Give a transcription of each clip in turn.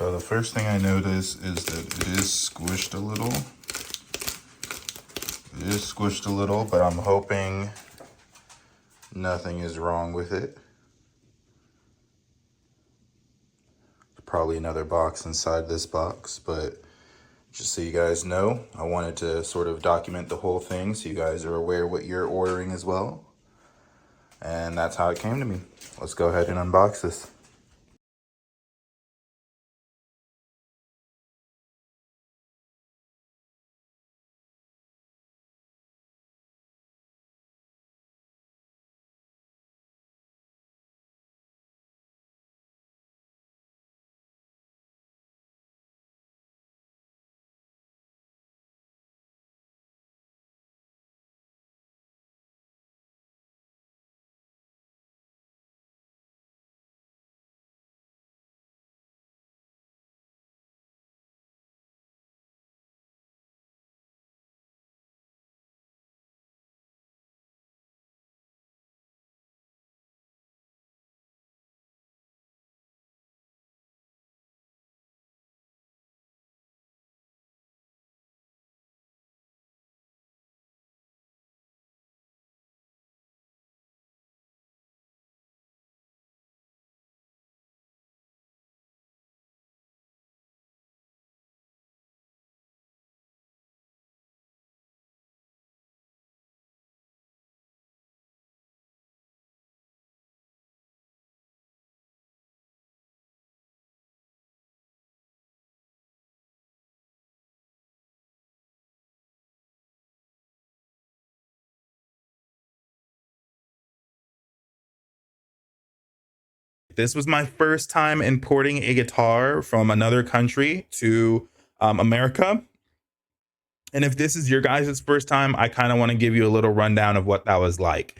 So the first thing I notice is that it is squished a little. It is squished a little, but I'm hoping nothing is wrong with it. There's probably another box inside this box, but just so you guys know, I wanted to sort of document the whole thing so you guys are aware what you're ordering as well. And that's how it came to me. Let's go ahead and unbox this. This was my first time importing a guitar from another country to America. And if this is your guys' first time, I kind of want to give you a little rundown of what that was like.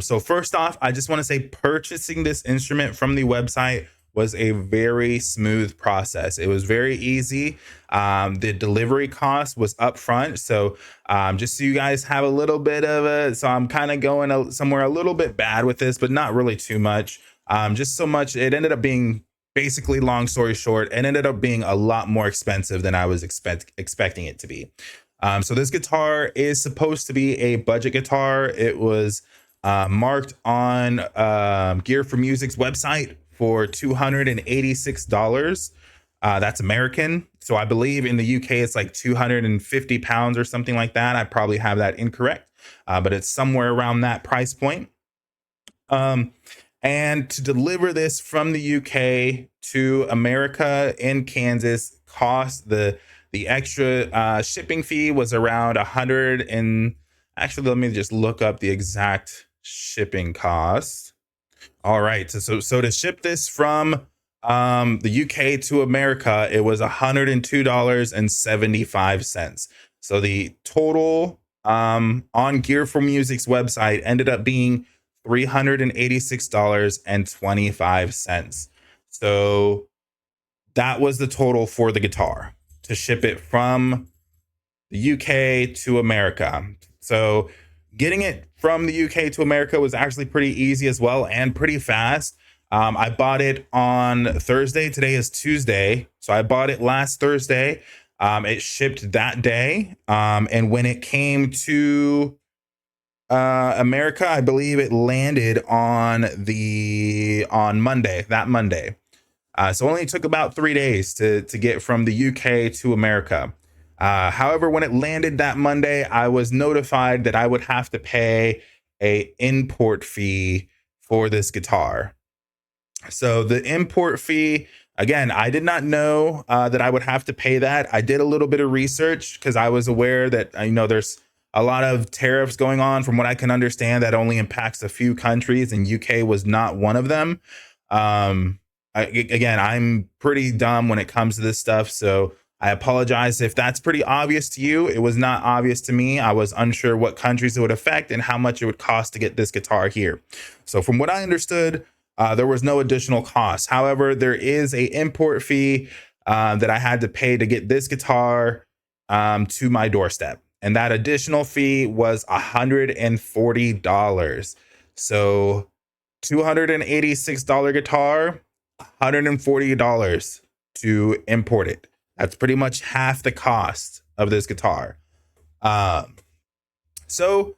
So first off, I just want to say purchasing this instrument from the website was a very smooth process. It was very easy. The delivery cost was upfront. So just so you guys have a little bit of it. So I'm kind of going somewhere a little bit bad with this, but not really too much. Just so much. It ended up being basically, long story short, it ended up being a lot more expensive than I was expecting it to be. So this guitar is supposed to be a budget guitar. It was marked on Gear for Music's website for $286. That's American. So I believe in the UK it's like 250 pounds or something like that. I probably have that incorrect, but it's somewhere around that price point. And to deliver this from the UK to America in Kansas cost the extra shipping fee was around 100 and actually let me just look up the exact shipping cost. All right, so to ship this from the UK to America, it was $102.75. So the total on Gear for Music's website ended up being $386.25. So that was the total for the guitar to ship it from the UK to America. So getting it from the UK to America was actually pretty easy as well and pretty fast. I bought it on Thursday. Today is Tuesday. So I bought it last Thursday. It shipped that day. And when it came to America, I believe it landed on Monday, that Monday. So it only took about 3 days to get from the UK to America. However, when it landed that Monday, I was notified that I would have to pay a import fee for this guitar. So the import fee, again, I did not know that I would have to pay that. I did a little bit of research because I was aware that, there's a lot of tariffs going on. From what I can understand, that only impacts a few countries, and UK was not one of them. Again, I'm pretty dumb when it comes to this stuff, so I apologize if that's pretty obvious to you. It was not obvious to me. I was unsure what countries it would affect and how much it would cost to get this guitar here. So from what I understood, there was no additional cost. However, there is a import fee that I had to pay to get this guitar to my doorstep. And that additional fee was $140. So $286 guitar, $140 to import it. That's pretty much half the cost of this guitar. So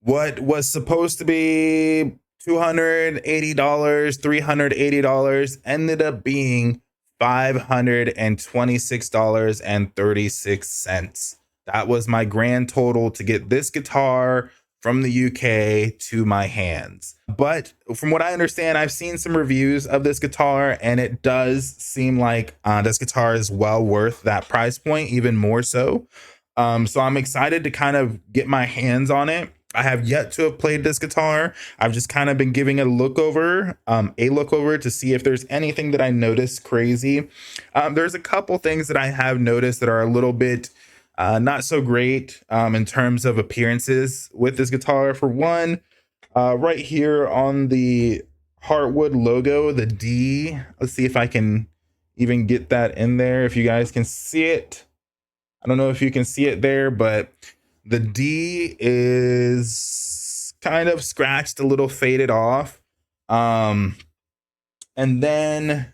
what was supposed to be $280, $380 ended up being $526.36. That was my grand total to get this guitar from the UK to my hands. But from what I understand, I've seen some reviews of this guitar, and it does seem like this guitar is well worth that price point, even more so. So I'm excited to kind of get my hands on it. I have yet to have played this guitar. I've just kind of been giving it a look over to see if there's anything that I noticed crazy. There's a couple things that I have noticed that are a little bit not so great in terms of appearances with this guitar. For one, right here on the Hartwood logo, the D, let's see if I can even get that in there, if you guys can see it. I don't know if you can see it there, but the D is kind of scratched, a little faded off. And then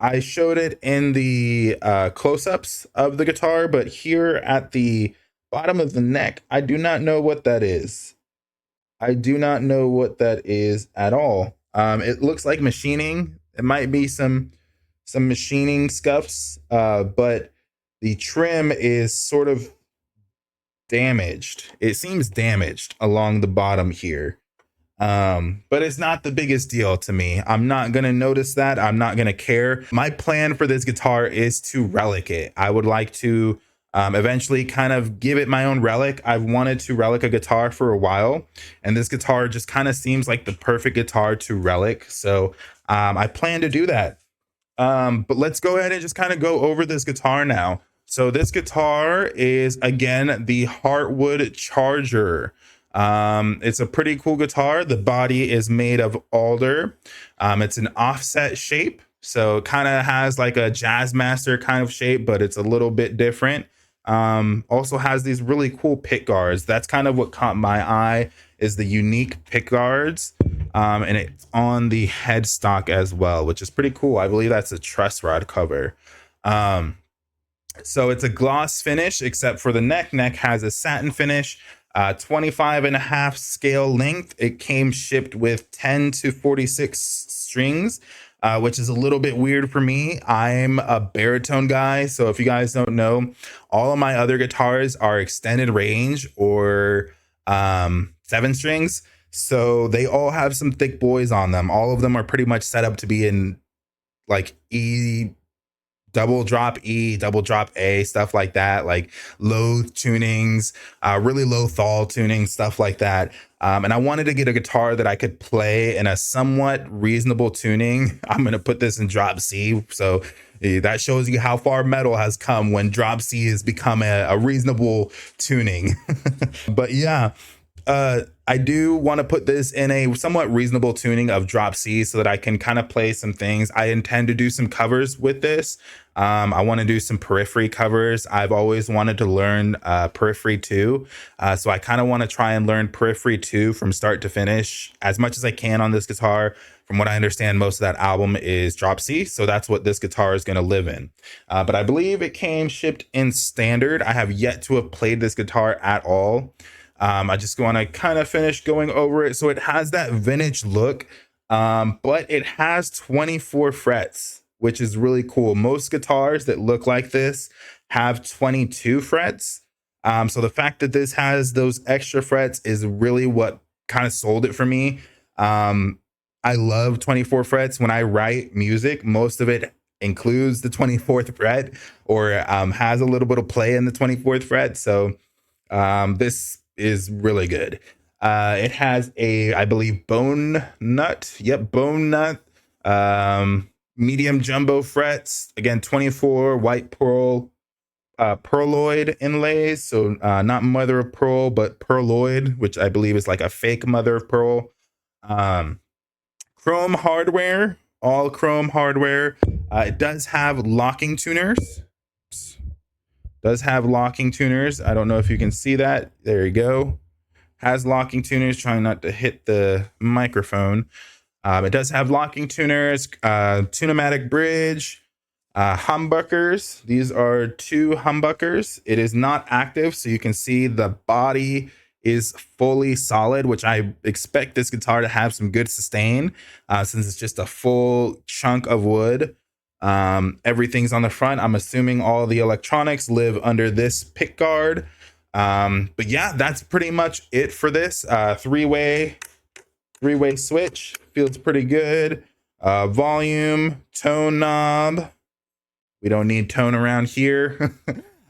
I showed it in the close-ups of the guitar, but here at the bottom of the neck, I do not know what that is. I do not know what that is at all. It looks like machining. It might be some machining scuffs, but the trim is sort of damaged. It seems damaged along the bottom here. But it's not the biggest deal to me. I'm not going to notice that. I'm not going to care. My plan for this guitar is to relic it. I would like to eventually kind of give it my own relic. I've wanted to relic a guitar for a while, and this guitar just kind of seems like the perfect guitar to relic. So I plan to do that. But let's go ahead and just kind of go over this guitar now. So this guitar is, again, the Hartwood Charger. It's a pretty cool guitar. The body is made of alder. It's an offset shape, so it kind of has like a Jazzmaster kind of shape, but it's a little bit different. Also has these really cool pick guards. That's kind of what caught my eye, is the unique pick guards. And it's on the headstock as well, which is pretty cool. I believe that's a truss rod cover. So it's a gloss finish, except for the neck. Neck has a satin finish. 25.5 scale length. It came shipped with 10 to 46 strings, which is a little bit weird for me. I'm a baritone guy, so if you guys don't know, all of my other guitars are extended range or 7 strings, so they all have some thick boys on them. All of them are pretty much set up to be in like E, double drop E, double drop A, stuff like that, like low tunings, really low thal tuning, stuff like that. And I wanted to get a guitar that I could play in a somewhat reasonable tuning. I'm going to put this in drop C. So that shows you how far metal has come when drop C has become a reasonable tuning. But yeah, I do want to put this in a somewhat reasonable tuning of drop C so that I can kind of play some things. I intend to do some covers with this. I want to do some periphery covers. I've always wanted to learn periphery 2. So I kind of want to try and learn periphery 2 from start to finish as much as I can on this guitar. From what I understand, most of that album is drop C. So that's what this guitar is going to live in. But I believe it came shipped in standard. I have yet to have played this guitar at all. I just want to kind of finish going over it. So it has that vintage look, but it has 24 frets, which is really cool. Most guitars that look like this have 22 frets. So the fact that this has those extra frets is really what kind of sold it for me. I love 24 frets. When I write music, most of it includes the 24th fret or has a little bit of play in the 24th fret. So this is really good. It has a, I believe, bone nut. Yep, bone nut. Medium jumbo frets. Again, 24 white pearl, pearloid inlays. So not mother of pearl, but pearloid, which I believe is like a fake mother of pearl. Chrome hardware, all chrome hardware. It does have locking tuners. Does have locking tuners. I don't know if you can see that. There you go. Has locking tuners. Trying not to hit the microphone. It does have locking tuners. Tune-o-matic bridge. Humbuckers. These are 2 humbuckers. It is not active, so you can see the body is fully solid, which I expect this guitar to have some good sustain since it's just a full chunk of wood. Everything's on the front. I'm assuming all the electronics live under this pick guard. But yeah, that's pretty much it for this. Three-way switch, feels pretty good. Volume, tone knob. We don't need tone around here.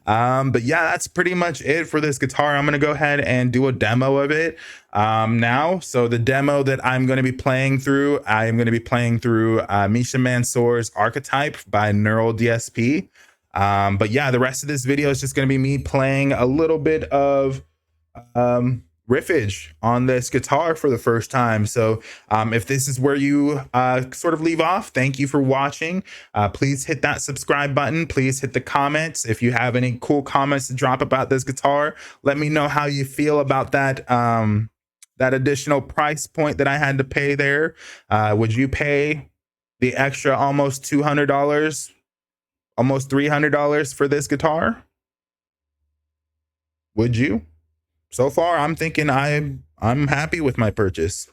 But yeah, that's pretty much it for this guitar. I'm gonna go ahead and do a demo of it now. So the demo that I'm gonna be playing through, I am gonna be playing through Misha Mansour's Archetype by Neural DSP. But yeah, the rest of this video is just gonna be me playing a little bit of riffage on this guitar for the first time. So if this is where you sort of leave off, thank you for watching. Please hit that subscribe button. Please hit the comments. If you have any cool comments to drop about this guitar, let me know how you feel about that that additional price point that I had to pay there. Would you pay the extra almost $200, almost $300 for this guitar? Would you? So far, I'm thinking I'm happy with my purchase.